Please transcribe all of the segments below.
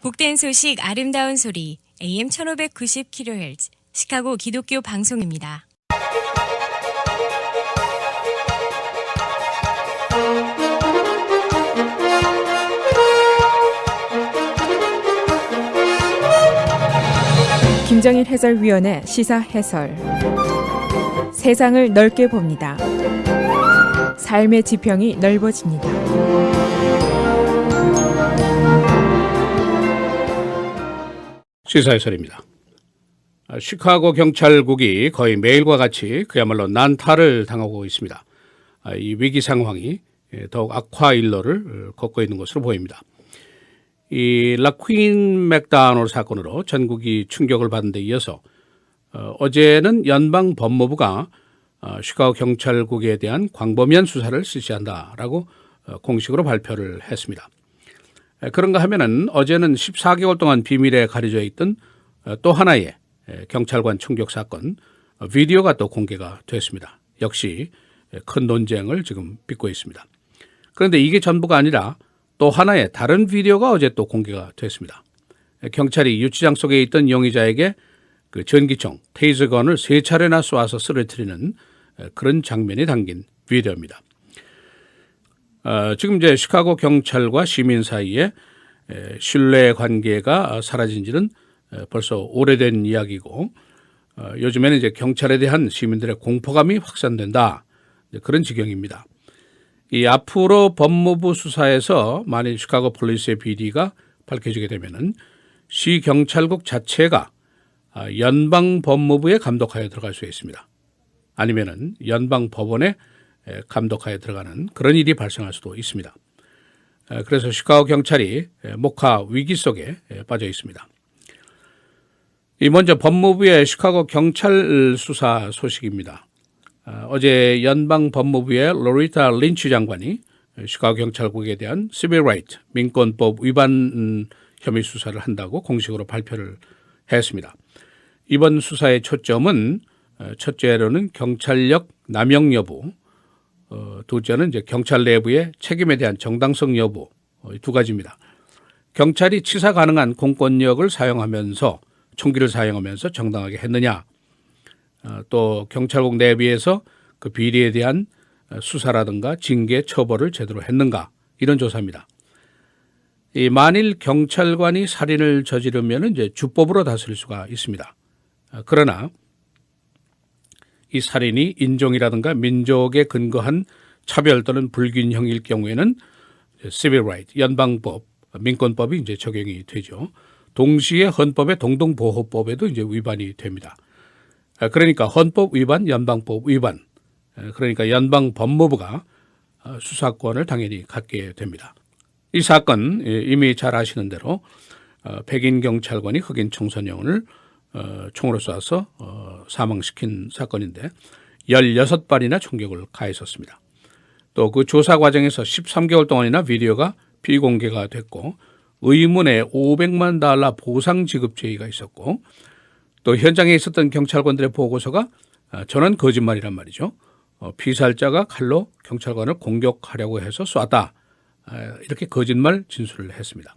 복된 소식 아름다운 소리 AM 1590kHz 시카고 기독교 방송입니다. 김정일 해설위원의 시사 해설. 세상을 넓게 봅니다. 삶의 지평이 넓어집니다. 시사 해설입니다. 시카고 경찰국이 거의 매일과 같이 그야말로 난타를 당하고 있습니다. 이 위기 상황이 더욱 악화 일로를 걷고 있는 것으로 보입니다. 이 라퀸 맥다널 사건으로 전국이 충격을 받은 데 이어서 어제는 연방 법무부가 시카고 경찰국에 대한 광범위한 수사를 실시한다라고 공식으로 발표를 했습니다. 그런가 하면은 어제는 14개월 동안 비밀에 가려져 있던 또 하나의 경찰관 총격 사건 비디오가 또 공개가 됐습니다. 역시 큰 논쟁을 지금 빚고 있습니다. 그런데 이게 전부가 아니라 또 하나의 다른 비디오가 어제 또 공개가 됐습니다. 경찰이 유치장 속에 있던 용의자에게 그 전기총, 테이저건을 3차례나 쏘아서 쓰러뜨리는 그런 장면이 담긴 비디오입니다. 지금 이제 시카고 경찰과 시민 사이에 신뢰 관계가 사라진 지는 벌써 오래된 이야기고 요즘에는 이제 경찰에 대한 시민들의 공포감이 확산된다. 그런 지경입니다. 이 앞으로 법무부 수사에서 만일 시카고 폴리스의 비리가 밝혀지게 되면은 시 경찰국 자체가 연방 법무부의 감독하에 들어갈 수 있습니다. 아니면은 연방 법원의 감독하에 들어가는 그런 일이 발생할 수도 있습니다. 그래서 시카고 경찰이 목하 위기 속에 빠져 있습니다. 이 먼저 법무부의 시카고 경찰 수사 소식입니다. 어제 연방 법무부의 로리타 린치 장관이 시카고 경찰국에 대한 시빌 라이트 민권법 위반 혐의 수사를 한다고 공식으로 발표를 했습니다. 이번 수사의 초점은 첫째로는 경찰력 남용 여부, 둘째는 이제 경찰 내부의 책임에 대한 정당성 여부 두 가지입니다. 경찰이 치사 가능한 공권력을 사용하면서 총기를 사용하면서 정당하게 했느냐, 또 경찰국 내부에서 그 비리에 대한 수사라든가 징계 처벌을 제대로 했는가 이런 조사입니다. 이 만일 경찰관이 살인을 저지르면 이제 주법으로 다스릴 수가 있습니다. 그러나 이 살인이 인종이라든가 민족에 근거한 차별 또는 불균형일 경우에는 시빌 라이트 연방법 민권법이 이제 적용이 되죠. 동시에 헌법의 동등보호법에도 이제 위반이 됩니다. 그러니까 헌법 위반, 연방법 위반, 그러니까 연방 법무부가 수사권을 당연히 갖게 됩니다. 이 사건 이미 잘 아시는 대로 백인 경찰관이 흑인 청소년을 총으로 쏴서 사망시킨 사건인데 16발이나 총격을 가했었습니다. 또 그 조사 과정에서 13개월 동안이나 비디오가 비공개가 됐고 의문의 $500만 보상 지급 제의가 있었고 또 현장에 있었던 경찰관들의 보고서가 전원 거짓말이란 말이죠. 피살자가 칼로 경찰관을 공격하려고 해서 쐈다. 이렇게 거짓말 진술을 했습니다.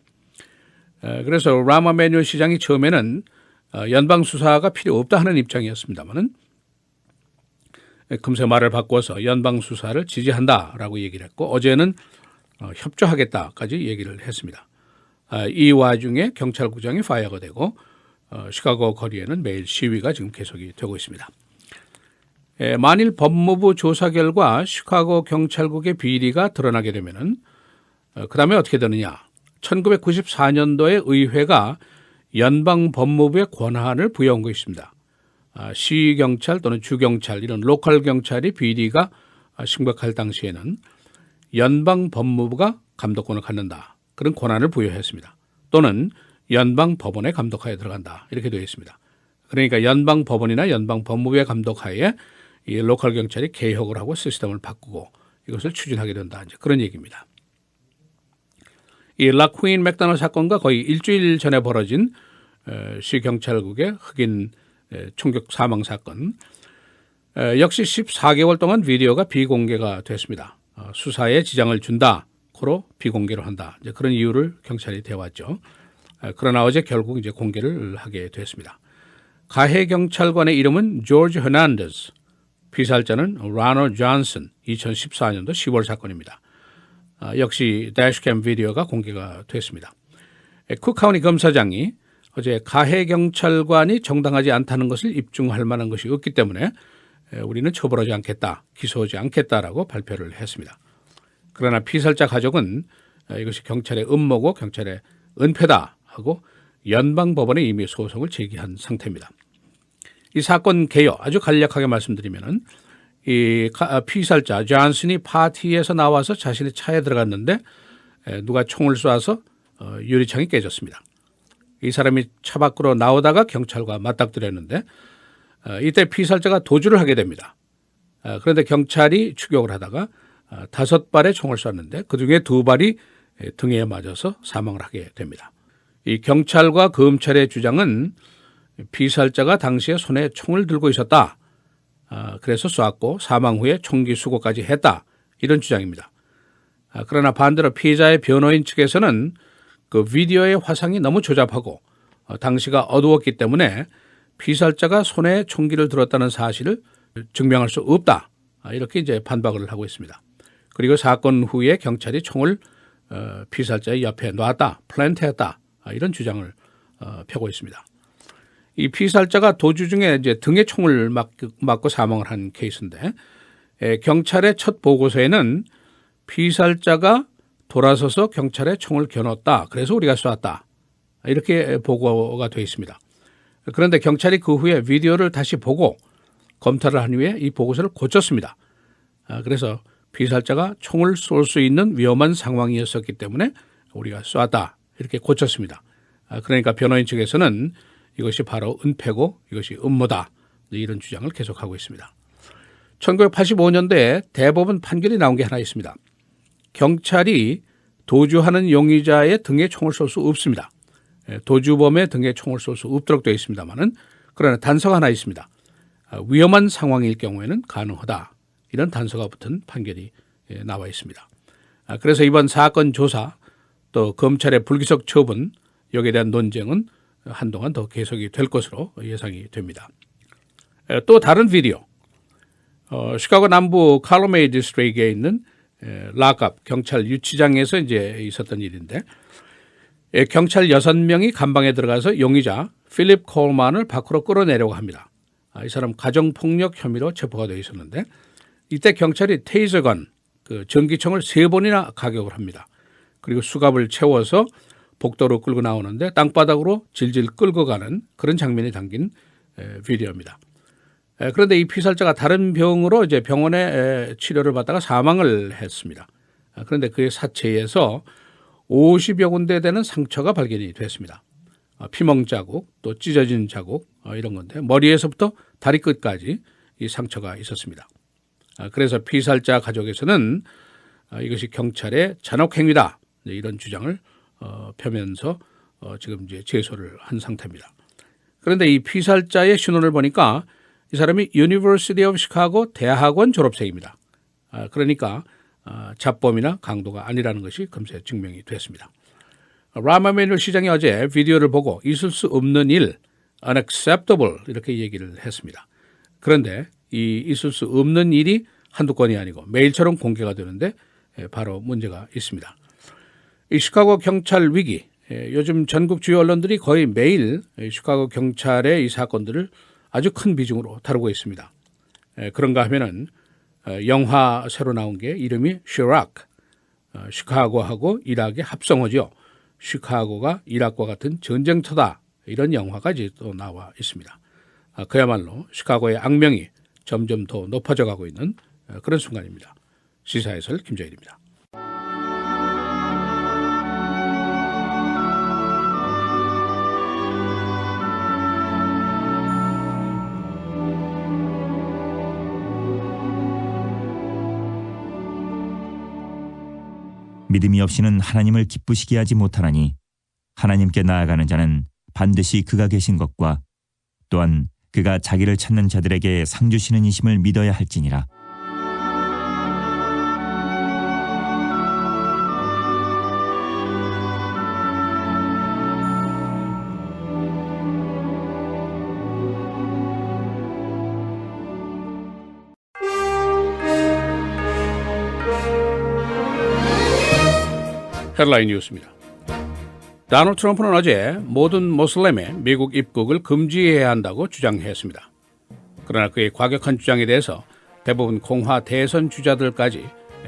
그래서 라마 매뉴얼 시장이 처음에는 연방 수사가 필요 없다 하는 입장이었습니다만은 금세 말을 바꿔서 연방 수사를 지지한다라고 얘기를 했고 어제는 협조하겠다까지 얘기를 했습니다. 이 와중에 경찰국장이 파이어가 되고 시카고 거리에는 매일 시위가 지금 계속이 되고 있습니다. 만일 법무부 조사 결과 시카고 경찰국의 비리가 드러나게 되면은 그 다음에 어떻게 되느냐. 1994년도에 의회가 연방 법무부의 권한을 부여한 것입니다. 시경찰 또는 주경찰 이런 로컬 경찰이 비리가 심각할 당시에는 연방 법무부가 감독권을 갖는다. 그런 권한을 부여했습니다. 또는 연방 법원의 감독하에 들어간다. 이렇게 되어 있습니다. 그러니까 연방 법원이나 연방 법무부의 감독하에 이 로컬 경찰이 개혁을 하고 시스템을 바꾸고 이것을 추진하게 된다. 이제 그런 얘기입니다. 이 라퀸 맥다널 사건과 거의 일주일 전에 벌어진 시 경찰국의 흑인 총격 사망 사건 역시 14개월 동안 비디오가 비공개가 됐습니다. 수사에 지장을 준다. 코로 비공개로 한다. 이제 그런 이유를 경찰이 대왔죠. 그러나 어제 결국 이제 공개를 하게 됐습니다. 가해 경찰관의 이름은 조지 허난데스, 피살자는 라너 존슨, 2014년도 10월 사건입니다. 역시 대시캠 비디오가 공개가 됐습니다. 쿡카운티 검사장이 어제 가해 경찰관이 정당하지 않다는 것을 입증할 만한 것이 없기 때문에 우리는 처벌하지 않겠다, 기소하지 않겠다라고 발표를 했습니다. 그러나 피살자 가족은 이것이 경찰의 음모고 경찰의 은폐다 하고 연방법원에 이미 소송을 제기한 상태입니다. 이 사건 개요 아주 간략하게 말씀드리면은 이 피살자 존슨이 파티에서 나와서 자신의 차에 들어갔는데 누가 총을 쏴서 유리창이 깨졌습니다. 이 사람이 차 밖으로 나오다가 경찰과 맞닥뜨렸는데 이때 피살자가 도주를 하게 됩니다. 그런데 경찰이 추격을 하다가 5발의 총을 쐈는데 그중에 2발이 등에 맞아서 사망을 하게 됩니다. 이 경찰과 검찰의 주장은 피살자가 당시에 손에 총을 들고 있었다. 그래서 쐈고 사망 후에 총기 수거까지 했다. 이런 주장입니다. 그러나 반대로 피해자의 변호인 측에서는 그 비디오의 화상이 너무 조잡하고 당시가 어두웠기 때문에 피살자가 손에 총기를 들었다는 사실을 증명할 수 없다. 이렇게 이제 반박을 하고 있습니다. 그리고 사건 후에 경찰이 총을 피살자의 옆에 놨다, 플랜트했다. 이런 주장을 펴고 있습니다. 이 피살자가 도주 중에 이제 등에 총을 맞고 사망을 한 케이스인데 경찰의 첫 보고서에는 피살자가 돌아서서 경찰에 총을 겨눴다. 그래서 우리가 쐈다. 이렇게 보고가 되어 있습니다. 그런데 경찰이 그 후에 비디오를 다시 보고 검토를 한 후에 이 보고서를 고쳤습니다. 그래서 피살자가 총을 쏠 수 있는 위험한 상황이었었기 때문에 우리가 쐈다. 이렇게 고쳤습니다. 그러니까 변호인 측에서는 이것이 바로 은폐고 이것이 음모다. 이런 주장을 계속하고 있습니다. 1985년도에 대법원 판결이 나온 게 하나 있습니다. 경찰이 도주하는 용의자의 등에 총을 쏠 수 없습니다. 도주범의 등에 총을 쏠 수 없도록 되어 있습니다만은 그러나 단서가 하나 있습니다. 위험한 상황일 경우에는 가능하다. 이런 단서가 붙은 판결이 나와 있습니다. 그래서 이번 사건 조사 또 검찰의 불기소 처분 여기에 대한 논쟁은 한동안 더 계속이 될 것으로 예상이 됩니다. 또 다른 비디오, 시카고 남부 칼로메이 디스트릭에 있는 락업 경찰 유치장에서 이제 있었던 일인데 경찰 6명이 감방에 들어가서 용의자 필립 콜만을 밖으로 끌어내려고 합니다. 이 사람 가정폭력 혐의로 체포가 되어 있었는데 이때 경찰이 테이저건 그 전기총을 3번이나 가격을 합니다. 그리고 수갑을 채워서 복도로 끌고 나오는데 땅바닥으로 질질 끌고 가는 그런 장면이 담긴 비디오입니다. 그런데 이 피살자가 다른 병으로 이제 병원에 치료를 받다가 사망을 했습니다. 그런데 그의 사체에서 50여 군데 되는 상처가 발견이 됐습니다. 피멍 자국, 또 찢어진 자국 이런 건데 머리에서부터 다리 끝까지 이 상처가 있었습니다. 그래서 피살자 가족에서는 이것이 경찰의 잔혹행위다 이런 주장을 펴면서 지금 이제 제소를 한 상태입니다. 그런데 이 피살자의 신원을 보니까 이 사람이 유니버시티 오브 시카고 대학원 졸업생입니다. 그러니까 잡범이나 강도가 아니라는 것이 금세 증명이 됐습니다. 라마 매뉴얼 시장이 어제 비디오를 보고 있을 수 없는 일, unacceptable 이렇게 얘기를 했습니다. 그런데 이 있을 수 없는 일이 한두 건이 아니고 매일처럼 공개가 되는데 바로 문제가 있습니다. 이 시카고 경찰 위기, 요즘 전국 주요 언론들이 거의 매일 시카고 경찰의 이 사건들을 아주 큰 비중으로 다루고 있습니다. 그런가 하면은 영화 새로 나온 게 이름이 시락, 시카고하고 이락의 합성어죠. 시카고가 이락과 같은 전쟁터다. 이런 영화가 이제 또 나와 있습니다. 그야말로 시카고의 악명이 점점 더 높아져 가고 있는 그런 순간입니다. 시사해설 김정일입니다. 믿음이 없이는 하나님을 기쁘시게 하지 못하나니 하나님께 나아가는 자는 반드시 그가 계신 것과 또한 그가 자기를 찾는 자들에게 상 주시는 이심을 믿어야 할지니라. 헤드라인 뉴스입니다. 도널드 트럼프는 어제 모든 모슬렘의 미국 입국을 금지해야 한다고 주장했습니다. 그러나 그의 과격한 주장에 대해서 대부분 공화 대선 주자들까지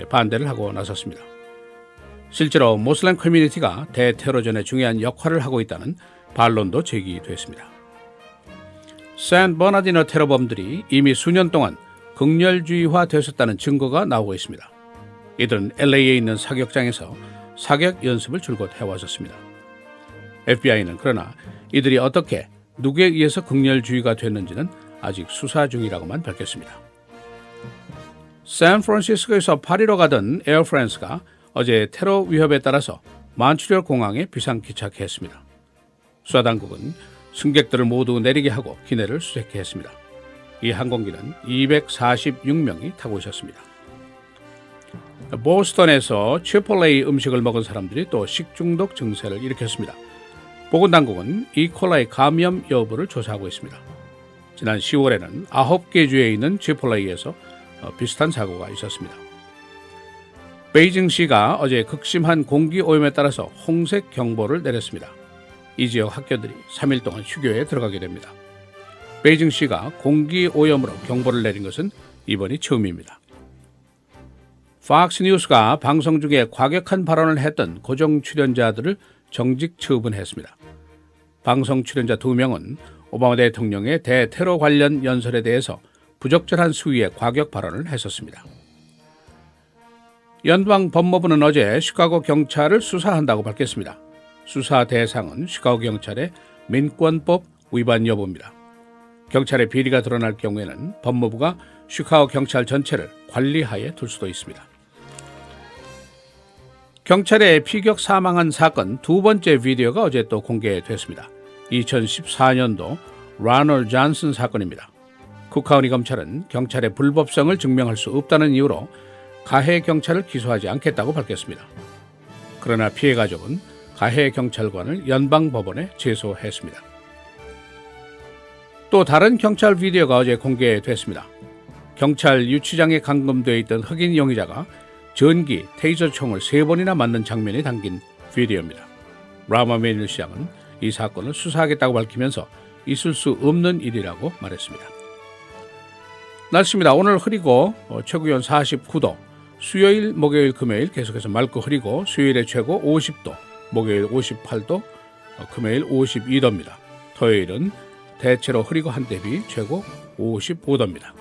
반대를 하고 나섰습니다. 실제로 모슬렘 커뮤니티가 대테러전에 중요한 역할을 하고 있다는 반론도 제기됐습니다. 샌 버나디노 테러범들이 이미 수년 동안 극렬주의화 되었다는 증거가 나오고 있습니다. 이들은 LA에 있는 사격장에서 사격 연습을 줄곧 해왔었습니다. FBI는 그러나 이들이 어떻게 누구에 의해서 극렬주의가 됐는지는 아직 수사 중이라고만 밝혔습니다. 샌프란시스코에서 파리로 가던 에어프란스가 어제 테러 위협에 따라서 몬트리올 공항에 비상기착했습니다. 수사당국은 승객들을 모두 내리게 하고 기내를 수색해 했습니다. 이 항공기는 246명이 타고 있었습니다. 보스턴에서 치폴레이 음식을 먹은 사람들이 또 식중독 증세를 일으켰습니다. 보건당국은 이콜라이 감염 여부를 조사하고 있습니다. 지난 10월에는 9개 주에 있는 치폴레이에서 비슷한 사고가 있었습니다. 베이징시가 어제 극심한 공기 오염에 따라서 홍색 경보를 내렸습니다. 이 지역 학교들이 3일 동안 휴교에 들어가게 됩니다. 베이징시가 공기 오염으로 경보를 내린 것은 이번이 처음입니다. 팍스뉴스가 방송 중에 과격한 발언을 했던 고정 출연자들을 정직 처분했습니다. 방송 출연자 2명은 오바마 대통령의 대테러 관련 연설에 대해서 부적절한 수위의 과격 발언을 했었습니다. 연방 법무부는 어제 시카고 경찰을 수사한다고 밝혔습니다. 수사 대상은 시카고 경찰의 민권법 위반 여부입니다. 경찰의 비리가 드러날 경우에는 법무부가 시카고 경찰 전체를 관리하에 둘 수도 있습니다. 경찰의 피격 사망한 사건 두 번째 비디오가 어제 또 공개됐습니다. 2014년도 라널 존슨 사건입니다. 쿡카운티 검찰은 경찰의 불법성을 증명할 수 없다는 이유로 가해 경찰을 기소하지 않겠다고 밝혔습니다. 그러나 피해 가족은 가해 경찰관을 연방법원에 제소했습니다. 또 다른 경찰 비디오가 어제 공개됐습니다. 경찰 유치장에 감금되어 있던 흑인 용의자가 전기 테이저 총을 3번이나 맞는 장면이 담긴 비디오입니다. 라마 메뉴 시장은 이 사건을 수사하겠다고 밝히면서 있을 수 없는 일이라고 말했습니다. 날씨입니다. 오늘 흐리고 최고기온 49도, 수요일, 목요일, 금요일 계속해서 맑고 흐리고 수요일에 최고 50도, 목요일 58도, 금요일 52도입니다. 토요일은 대체로 흐리고 한대 비 최고 55도입니다.